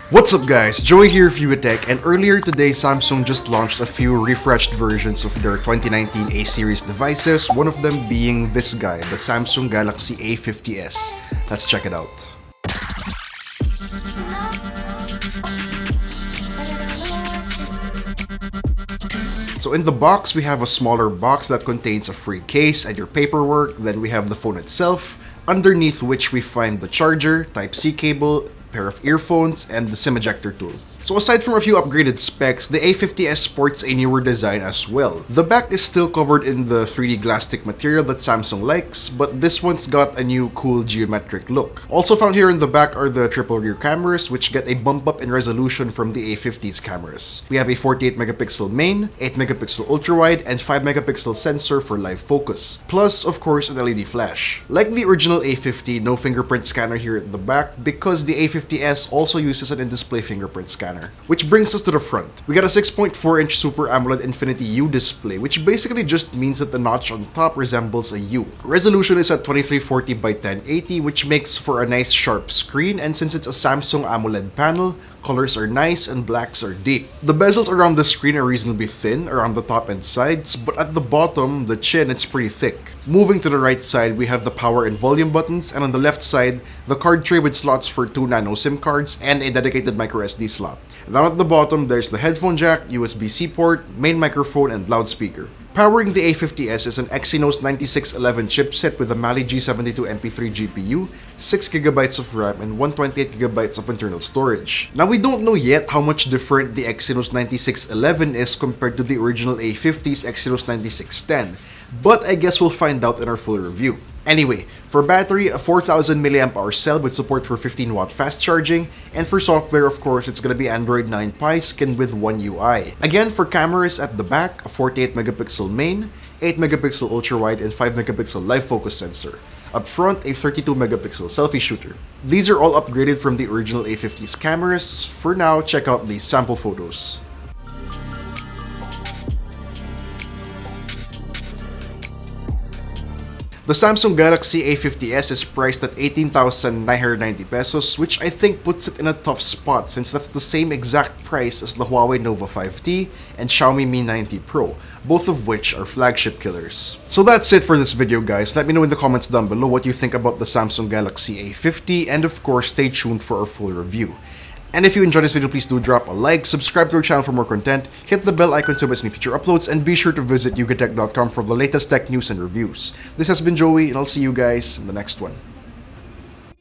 What's up guys, Joey here of YugaTech, and earlier today Samsung just launched a few refreshed versions of their 2019 A-series devices, one of them being this guy, the Samsung Galaxy A50s. Let's check it out. So in the box, we have a smaller box that contains a free case and your paperwork. Then we have the phone itself, underneath which we find the charger, Type-C cable, pair of earphones, and the SIM ejector tool. So aside from a few upgraded specs, the A50s sports a newer design as well. The back is still covered in the 3D glass stick material that Samsung likes, but this one's got a new cool geometric look. Also found here in the back are the triple rear cameras, which get a bump up in resolution from the A50s cameras. We have a 48 megapixel main, 8 megapixel ultra-wide, and 5 megapixel sensor for live focus. Plus, of course, an LED flash. Like the original A50, no fingerprint scanner here at the back, because the A50s also uses an in-display fingerprint scanner. Which brings us to the front. We got a 6.4-inch Super AMOLED Infinity U display, which basically just means that the notch on top resembles a U. Resolution is at 2340 by 1080, which makes for a nice sharp screen, and since it's a Samsung AMOLED panel, colors are nice and blacks are deep. The bezels around the screen are reasonably thin around the top and sides, but at the bottom, the chin, it's pretty thick. Moving to the right side, we have the power and volume buttons, and on the left side, the card tray with slots for 2 nano SIM cards and a dedicated microSD slot. Down at the bottom, there's the headphone jack, USB-C port, main microphone, and loudspeaker. Powering the A50s is an Exynos 9611 chipset with a Mali G72 MP3 GPU, 6GB of RAM, and 128GB of internal storage. Now we don't know yet how much different the Exynos 9611 is compared to the original A50's Exynos 9610, but I guess we'll find out in our full review. Anyway, for battery, a 4000 mAh cell with support for 15-watt fast charging, and for software, of course, it's gonna be Android 9 Pie skinned with One UI. Again, for cameras at the back, a 48 megapixel main, 8 megapixel ultra-wide, and 5 megapixel live focus sensor. Up front, a 32 megapixel selfie shooter. These are all upgraded from the original A50's cameras. For now, check out these sample photos. The Samsung Galaxy A50s is priced at 18,990 pesos, which I think puts it in a tough spot since that's the same exact price as the Huawei Nova 5T and Xiaomi Mi 90 Pro, both of which are flagship killers. So that's it for this video guys. Let me know in the comments down below what you think about the Samsung Galaxy A50, and of course stay tuned for our full review. And if you enjoyed this video, please do drop a like, subscribe to our channel for more content, hit the bell icon to miss any future uploads, and be sure to visit YugaTech.com for the latest tech news and reviews. This has been Joey, and I'll see you guys in the next one.